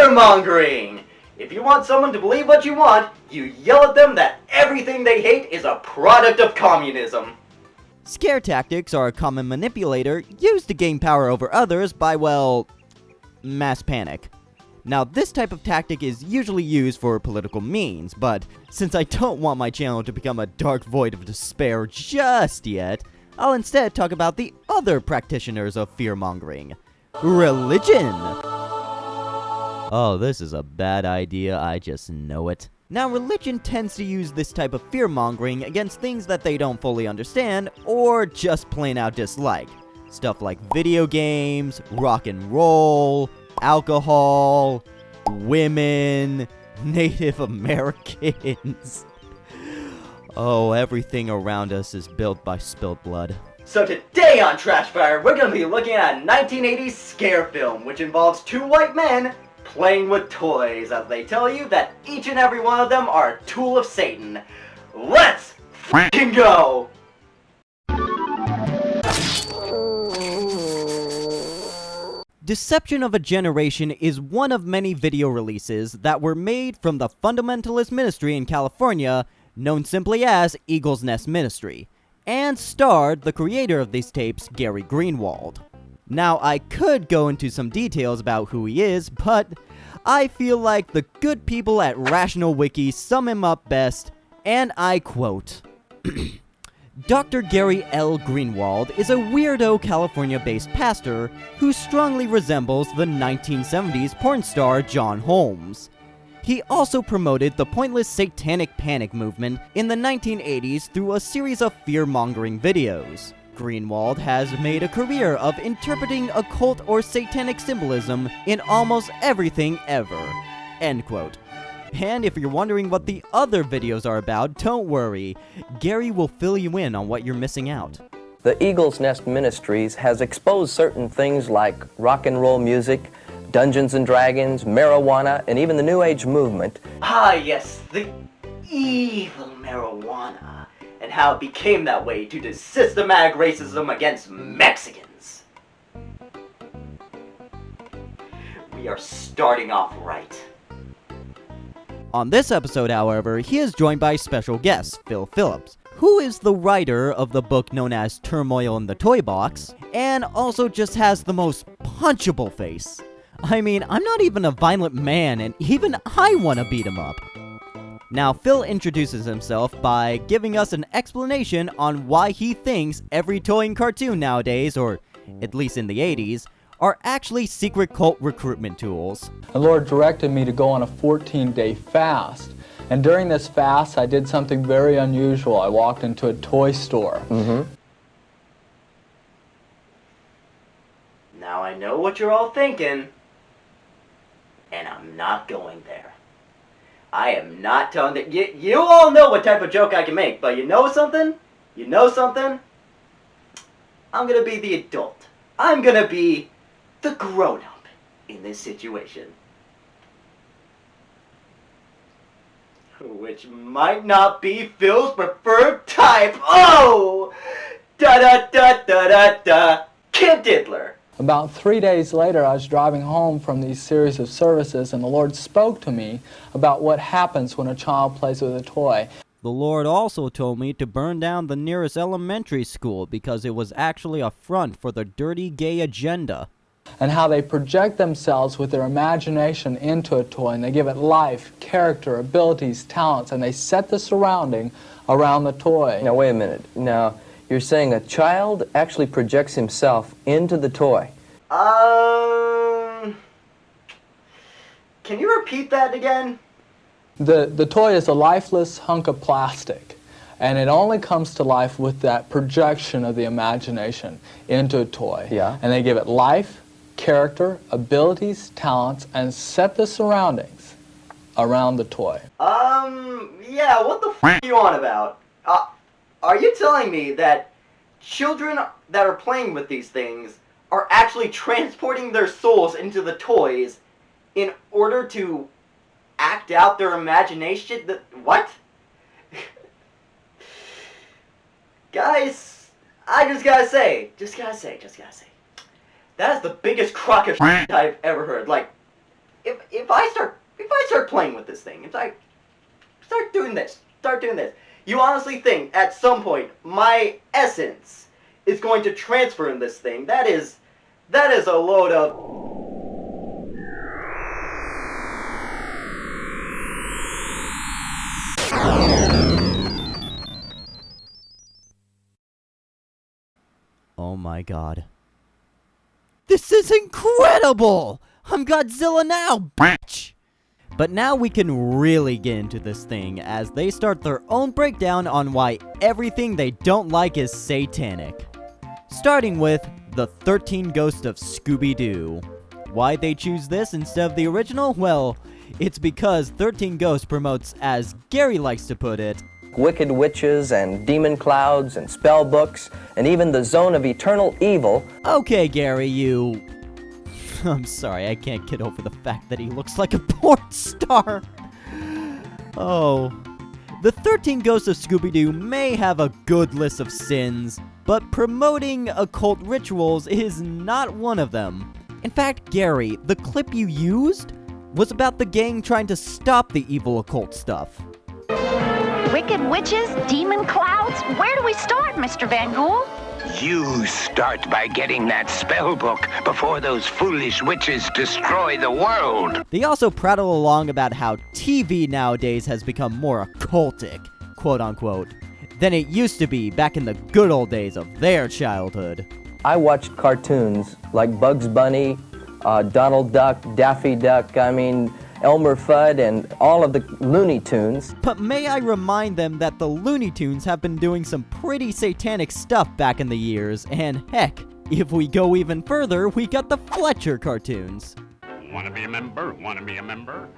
Fear-Mongering! If you want someone to believe what you want, you yell at them that everything they hate is a product of communism. Scare tactics are a common manipulator used to gain power over others by, well, mass panic. Now, this type of tactic is usually used for political means, but since I don't want my channel to become a dark void of despair just yet, I'll instead talk about the other practitioners of fear-mongering. Religion! Oh, this is a bad idea, I just know it. Now, religion tends to use this type of fear-mongering against things that they don't fully understand, or just plain out dislike. Stuff like video games, rock and roll, alcohol, women, Native Americans. Oh, everything around us is built by spilled blood. So today on TrashFire, we're going to be looking at a 1980s scare film, which involves two white men playing with toys, as they tell you that each and every one of them are a tool of Satan. Let's f***ing go! Deception of a Generation is one of many video releases that were made from the fundamentalist ministry in California, known simply as Eagle's Nest Ministry, and starred the creator of these tapes, Gary Greenwald. Now, I could go into some details about who he is, but I feel like the good people at Rational Wiki sum him up best, and I quote, Dr. Gary L. Greenwald is a weirdo California-based pastor who strongly resembles the 1970s porn star John Holmes. He also promoted the pointless satanic panic movement in the 1980s through a series of fear-mongering videos. Greenwald has made a career of interpreting occult or satanic symbolism in almost everything ever. End quote. And if you're wondering what the other videos are about, don't worry. Gary will fill you in on what you're missing out. The Eagle's Nest Ministries has exposed certain things like rock and roll music, Dungeons and Dragons, marijuana, and even the New Age movement. Ah yes, the evil marijuana, and how it became that way due to systematic racism against Mexicans. We are starting off right. On this episode, however, he is joined by special guest, Phillips, who is the writer of the book known as Turmoil in the Toy Box, and also just has the most punchable face. I mean, I'm not even a violent man, and even I want to beat him up. Now, Phil introduces himself by giving us an explanation on why he thinks every toy and cartoon nowadays, or at least in the 80s, are actually secret cult recruitment tools. The Lord directed me to go on a 14-day fast. And during this fast, I did something very unusual. I walked into a toy store. Now I know what you're all thinking, and I'm not going there. I am not telling that. You all know what type of joke I can make, but you know something? You know something? I'm gonna be the adult. I'm gonna be the grown-up in this situation. Which might not be Phil's preferred type. Oh! Da-da-da-da-da-da. Kim Diddler. About 3 days later, I was driving home from these series of services, and the Lord spoke to me about what happens when a child plays with a toy. The Lord also told me to burn down the nearest elementary school because it was actually a front for the dirty gay agenda. And how they project themselves with their imagination into a toy, and they give it life, character, abilities, talents, and they set the surrounding around the toy. Now, wait a minute. Now, you're saying a child actually projects himself into the toy? Can you repeat that again? The toy is a lifeless hunk of plastic, and it only comes to life with that projection of the imagination into a toy. Yeah. And they give it life, character, abilities, talents, and set the surroundings around the toy. Yeah, what the f*** are you on about? Are you telling me that children that are playing with these things are actually transporting their souls into the toys in order to act out their imagination? What? Guys, I just gotta say, that is the biggest crock of shit I've ever heard. Like, if I start playing with this thing, if I start doing this, you honestly think at some point my essence is going to transfer in this thing? That is a load of... Oh my god. This is incredible! I'm Godzilla now, bitch! But now we can really get into this thing as they start their own breakdown on why everything they don't like is satanic. Starting with the 13 Ghosts of Scooby-Doo. Why they choose this instead of the original? Well, it's because 13 Ghosts promotes, as Gary likes to put it, wicked witches and demon clouds and spell books and even the zone of eternal evil. Okay, Gary, you... I'm sorry, I can't get over the fact that he looks like a porn star. Oh. The 13 Ghosts of Scooby-Doo may have a good list of sins, but promoting occult rituals is not one of them. In fact, Gary, the clip you used was about the gang trying to stop the evil occult stuff. Wicked witches? Demon clouds? Where do we start, Mr. Van Gool? You start by getting that spell book before those foolish witches destroy the world. They also prattle along about how TV nowadays has become more occultic, quote-unquote, than it used to be back in the good old days of their childhood. I watched cartoons like Bugs Bunny, Donald Duck, Daffy Duck, Elmer Fudd, and all of the Looney Tunes. But may I remind them that the Looney Tunes have been doing some pretty satanic stuff back in the years, and heck, if we go even further, we got the Fletcher cartoons. Wanna be a member? Wanna be a member?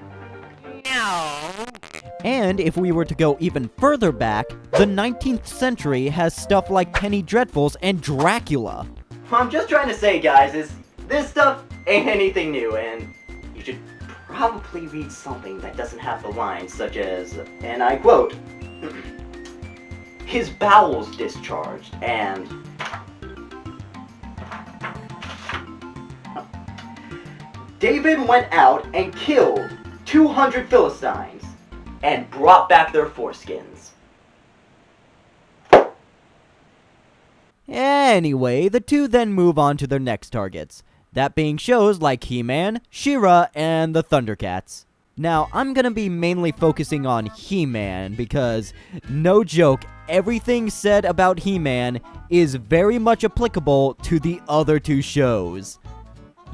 And if we were to go even further back, the 19th century has stuff like Penny Dreadfuls and Dracula. What I'm just trying to say, guys, is this stuff ain't anything new, and you should probably read something that doesn't have the lines such as, and I quote, his bowels discharged, and David went out and killed 200 Philistines and brought back their foreskins. Anyway, the two then move on to their next targets. That being shows like He-Man, Shira, and the Thundercats. Now, I'm gonna be mainly focusing on He-Man because, no joke, everything said about He-Man is very much applicable to the other two shows.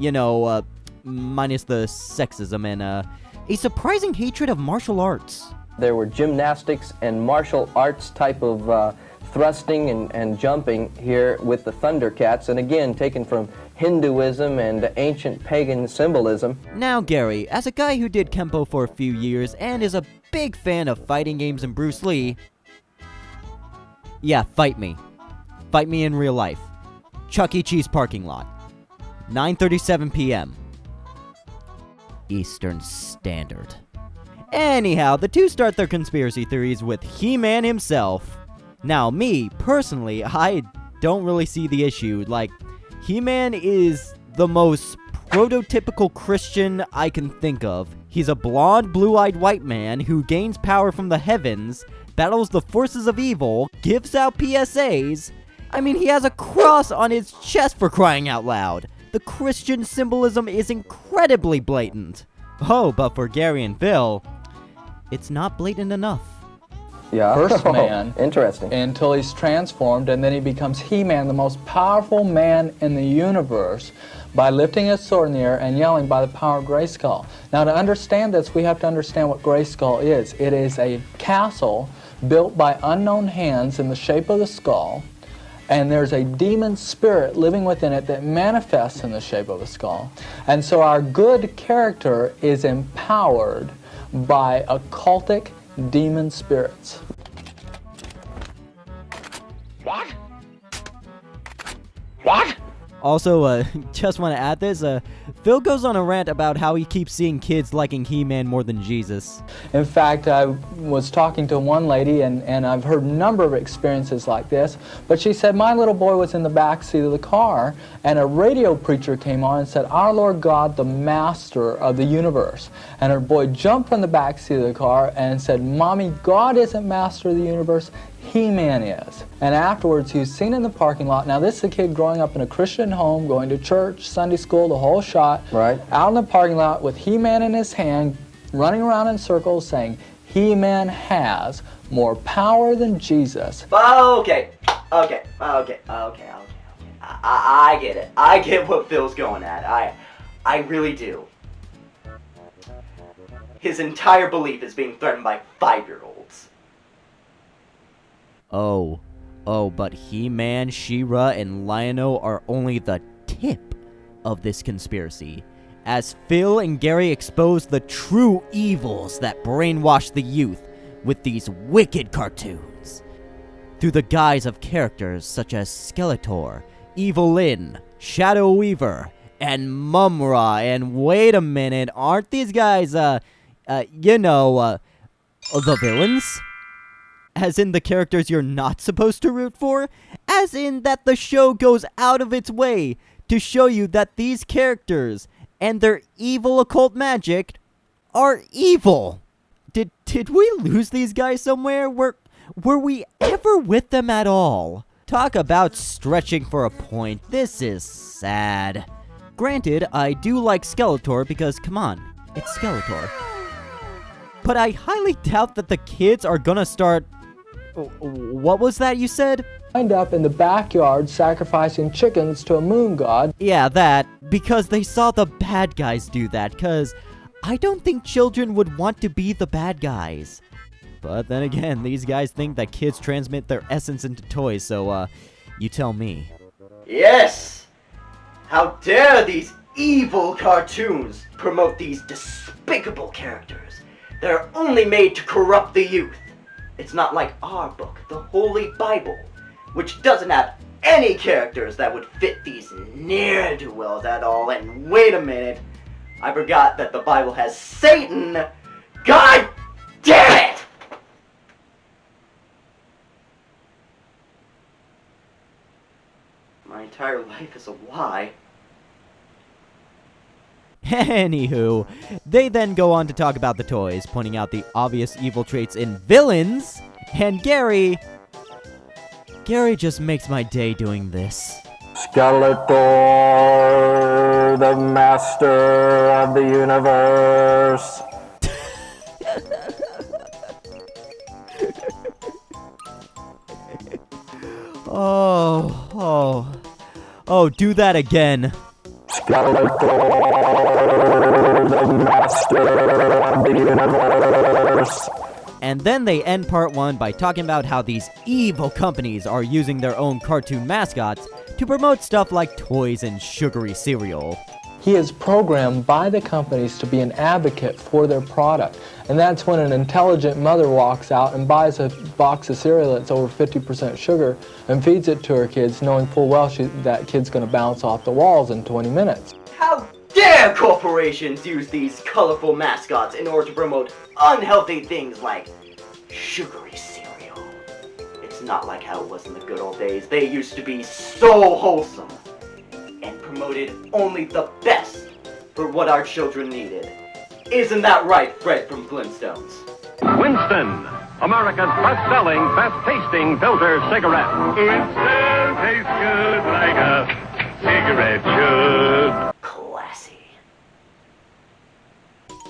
You know, minus the sexism and, a surprising hatred of martial arts. There were gymnastics and martial arts type of thrusting and jumping here with the Thundercats, and again, taken from Hinduism and ancient pagan symbolism. Now, Gary, as a guy who did Kempo for a few years and is a big fan of fighting games and Bruce Lee... Yeah, fight me. Fight me in real life. Chuck E. Cheese parking lot. 9:37 p.m. Eastern Standard. Anyhow, the two start their conspiracy theories with He-Man himself. Now, me, personally, I don't really see the issue. Like, He-Man is the most prototypical Christian I can think of. He's a blonde, blue-eyed white man who gains power from the heavens, battles the forces of evil, gives out PSAs. I mean, he has a cross on his chest for crying out loud. The Christian symbolism is incredibly blatant. Oh, but for Gary and Phil, it's not blatant enough. Yeah. First man. Interesting. Until he's transformed, and then he becomes He-Man, the most powerful man in the universe, by lifting his sword in the air and yelling by the power of Grayskull. Now, to understand this, we have to understand what Grayskull is. It is a castle built by unknown hands in the shape of the skull, and there's a demon spirit living within it that manifests in the shape of a skull. And so our good character is empowered by occultic demon spirits. What? Also, just want to add this, Phil goes on a rant about how he keeps seeing kids liking He-Man more than Jesus. In fact, I was talking to one lady, and I've heard a number of experiences like this, but she said, my little boy was in the back seat of the car, and a radio preacher came on and said, "Our Lord God, the master of the universe." And her boy jumped from the back seat of the car and said, "Mommy, God isn't master of the universe, He-Man is." And afterwards, he was seen in the parking lot. Now, this is a kid growing up in a Christian home, going to church, Sunday school, the whole shot. Right. Out in the parking lot with He-Man in his hand, running around in circles saying, He-Man has more power than Jesus. Okay. I get it. I get what Phil's going at. I really do. His entire belief is being threatened by 5-year-olds. Oh, but He-Man, Shira, and Lion-O are only the tip of this conspiracy, as Phil and Gary expose the true evils that brainwash the youth with these wicked cartoons. Through the guise of characters such as Skeletor, Evil Lyn, Shadow Weaver, and Mumra. And wait a minute, aren't these guys, the villains? As in the characters you're not supposed to root for? As in that the show goes out of its way to show you that these characters and their evil occult magic are evil. Did we lose these guys somewhere? Were we ever with them at all? Talk about stretching for a point. This is sad. Granted, I do like Skeletor because, come on, it's Skeletor. But I highly doubt that the kids are gonna start... What was that you said? Wind up in the backyard sacrificing chickens to a moon god. Yeah, that. Because they saw the bad guys do that. Because I don't think children would want to be the bad guys. But then again, these guys think that kids transmit their essence into toys, so, you tell me. Yes! How dare these evil cartoons promote these despicable characters that are only made to corrupt the youth. It's not like our book, the Holy Bible, which doesn't have any characters that would fit these ne'er-do-wells at all. And wait a minute, I forgot that the Bible has Satan. God damn it! My entire life is a lie. Anywho, they then go on to talk about the toys, pointing out the obvious evil traits in villains, and Gary just makes my day doing this. Skeletor, the master of the universe. Oh, do that again. Skeletor, the master of the universe. And then they end part 1 by talking about how these evil companies are using their own cartoon mascots to promote stuff like toys and sugary cereal. He is programmed by the companies to be an advocate for their product. And that's when an intelligent mother walks out and buys a box of cereal that's over 50% sugar and feeds it to her kids, knowing full well that kid's going to bounce off the walls in 20 minutes. How dare corporations use these colorful mascots in order to promote unhealthy things like sugary cereal. It's not like how it was in the good old days. They used to be so wholesome and promoted only the best for what our children needed. Isn't that right, Fred from Flintstones? Winston, America's best-selling, best-tasting filter cigarette. Winston tastes good like a cigarette should. Classy.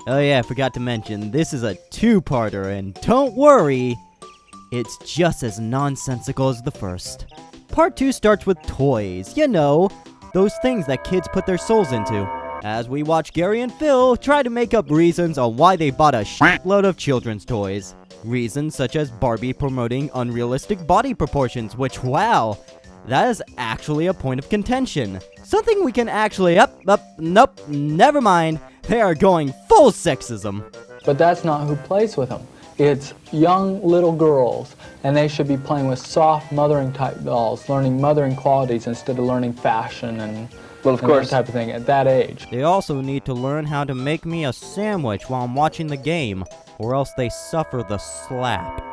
Oh yeah, I forgot to mention, this is a 2-parter, and don't worry, it's just as nonsensical as the first. Part 2 starts with toys, you know, those things that kids put their souls into. As we watch Gary and Phil try to make up reasons on why they bought a shitload of children's toys. Reasons such as Barbie promoting unrealistic body proportions, which, wow, that is actually a point of contention. Something we can actually, nope, never mind. They are going full sexism. But that's not who plays with them. It's young little girls, and they should be playing with soft mothering type dolls, learning mothering qualities instead of learning fashion and Well, of and course. that type of thing at that age. They also need to learn how to make me a sandwich while I'm watching the game, or else they suffer the slap.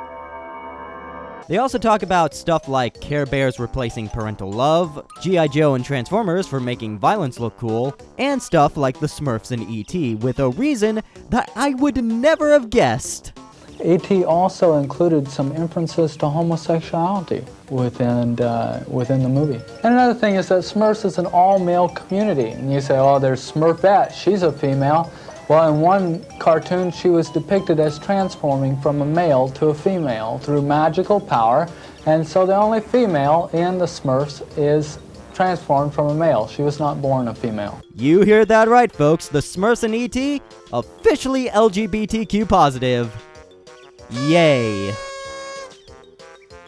They also talk about stuff like Care Bears replacing parental love, G.I. Joe and Transformers for making violence look cool, and stuff like the Smurfs and E.T. with a reason that I would never have guessed. E.T. also included some inferences to homosexuality within the movie. And another thing is that Smurfs is an all-male community. And you say, oh, there's Smurfette, she's a female. Well, in one cartoon, she was depicted as transforming from a male to a female through magical power. And so the only female in the Smurfs is transformed from a male. She was not born a female. You heard that right, folks. The Smurfs and E.T. officially LGBTQ positive. Yay.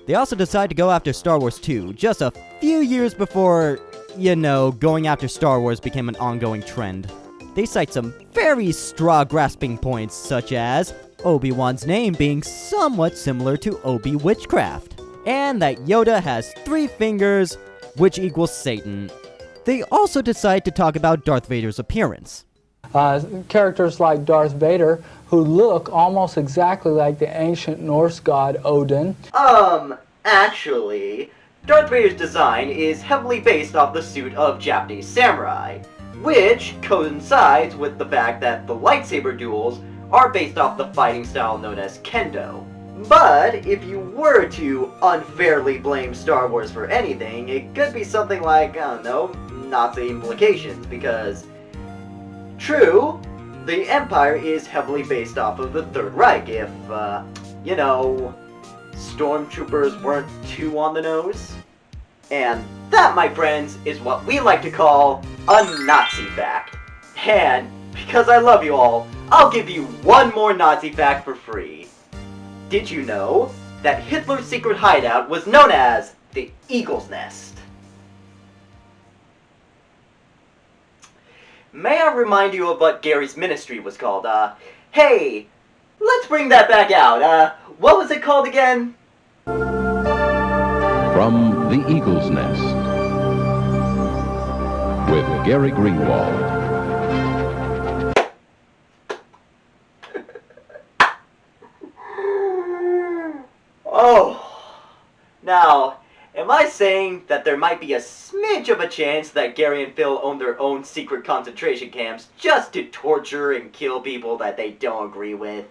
They also decide to go after Star Wars 2, just a few years before, going after Star Wars became an ongoing trend. They cite some very straw-grasping points, such as Obi-Wan's name being somewhat similar to Obi-Witchcraft, and that Yoda has 3 fingers, which equals Satan. They also decide to talk about Darth Vader's appearance. Characters like Darth Vader, who look almost exactly like the ancient Norse god Odin. Actually, Darth Vader's design is heavily based off the suit of Japanese samurai, which coincides with the fact that the lightsaber duels are based off the fighting style known as Kendo. But if you were to unfairly blame Star Wars for anything, it could be something like, I don't know, Nazi implications, because true, the Empire is heavily based off of the Third Reich if, stormtroopers weren't too on the nose. And that, my friends, is what we like to call a Nazi fact. And because I love you all, I'll give you one more Nazi fact for free. Did you know that Hitler's secret hideout was known as the Eagle's Nest? May I remind you of what Gary's ministry was called? Hey, let's bring that back out. What was it called again? From the Eagle's Nest with Gary Greenwald. Oh, now, am I saying that there might be a smidge of a chance that Gary and Phil own their own secret concentration camps just to torture and kill people that they don't agree with?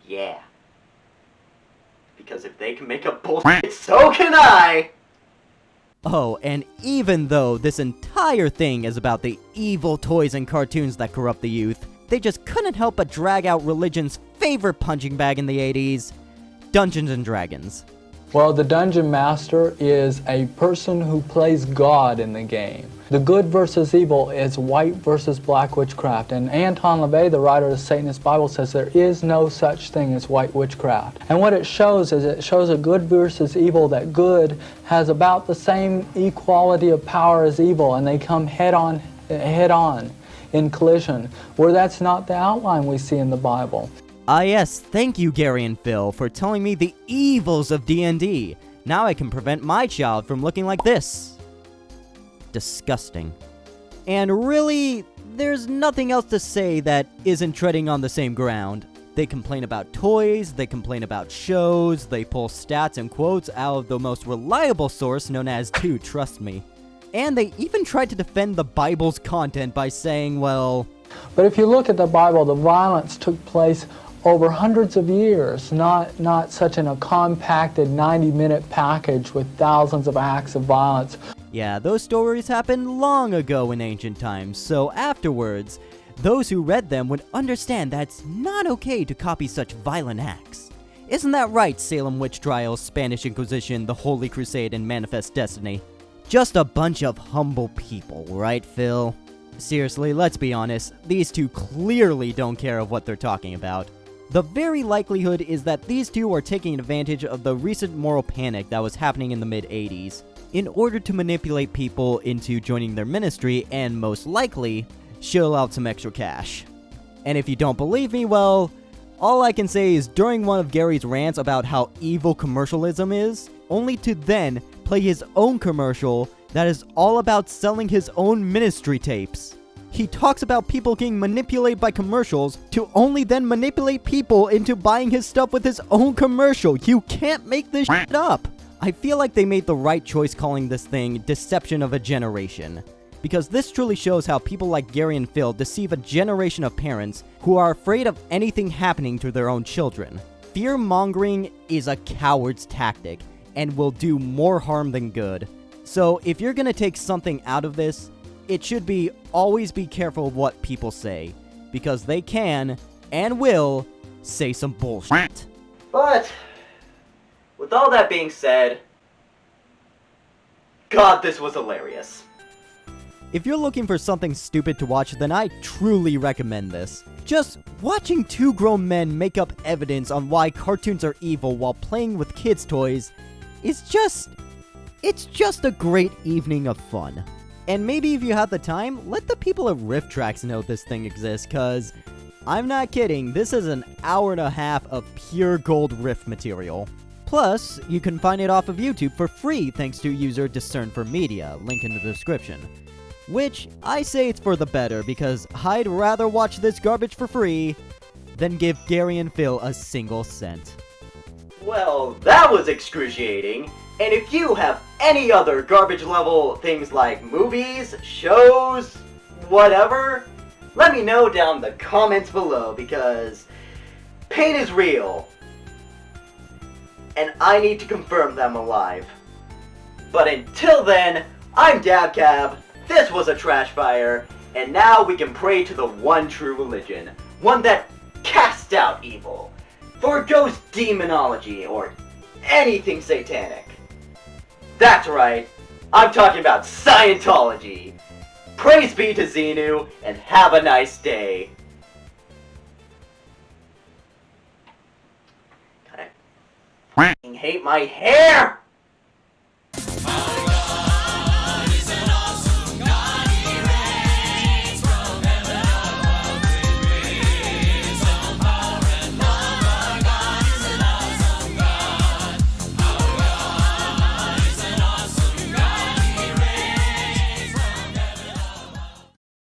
Yeah. Because if they can make up bullshit, so can I! Oh, and even though this entire thing is about the evil toys and cartoons that corrupt the youth, they just couldn't help but drag out religion's favorite punching bag in the 80s, Dungeons & Dragons. Well, the Dungeon Master is a person who plays God in the game. The good versus evil is white versus black witchcraft. And Anton LaVey, the writer of the Satanist Bible, says there is no such thing as white witchcraft. And what it shows is it shows a good versus evil, that good has about the same equality of power as evil, and they come head on in collision, where that's not the outline we see in the Bible. Ah yes, thank you Gary and Phil for telling me the evils of D&D. Now I can prevent my child from looking like this. Disgusting. And really, there's nothing else to say that isn't treading on the same ground. They complain about toys, they complain about shows, they pull stats and quotes out of the most reliable source known as Trust Me. And they even tried to defend the Bible's content by saying, well... But if you look at the Bible, the violence took place over hundreds of years, not such in a compacted 90-minute package with thousands of acts of violence. Yeah, those stories happened long ago in ancient times, so afterwards, those who read them would understand that it's not okay to copy such violent acts. Isn't that right, Salem Witch Trials, Spanish Inquisition, the Holy Crusade, and Manifest Destiny? Just a bunch of humble people, right, Phil? Seriously, let's be honest, these two clearly don't care of what they're talking about. The very likelihood is that these two are taking advantage of the recent moral panic that was happening in the mid-80s in order to manipulate people into joining their ministry and, most likely, shell out some extra cash. And if you don't believe me, well, all I can say is during one of Gary's rants about how evil commercialism is, only to then play his own commercial that is all about selling his own ministry tapes. He talks about people getting manipulated by commercials to only then manipulate people into buying his stuff with his own commercial. You can't make this shit up. I feel like they made the right choice calling this thing Deception of a Generation, because this truly shows how people like Gary and Phil deceive a generation of parents who are afraid of anything happening to their own children. Fear-mongering is a coward's tactic and will do more harm than good. So if you're gonna take something out of this, it should be always be careful of what people say, because they can and will say some bullshit. But with all that being said, God, this was hilarious. If you're looking for something stupid to watch, then I truly recommend this. Just watching two grown men make up evidence on why cartoons are evil while playing with kids' toys is it's just a great evening of fun. And maybe if you have the time, let the people at Riff Tracks know this thing exists, cause I'm not kidding, this is an hour and a half of pure gold riff material. Plus, you can find it off of YouTube for free thanks to user Discern for Media, link in the description. Which, I say it's for the better, because I'd rather watch this garbage for free than give Gary and Phil a single cent. Well, that was excruciating. And if you have any other garbage level things like movies, shows, whatever, let me know down in the comments below, because pain is real. And I need to confirm them alive. But until then, I'm Davkav, this was a TrashFire, and now we can pray to the one true religion, one that casts out evil, forgoes demonology, or anything satanic. That's right, I'm talking about Scientology. Praise be to Xenu, and have a nice day. I hate my hair!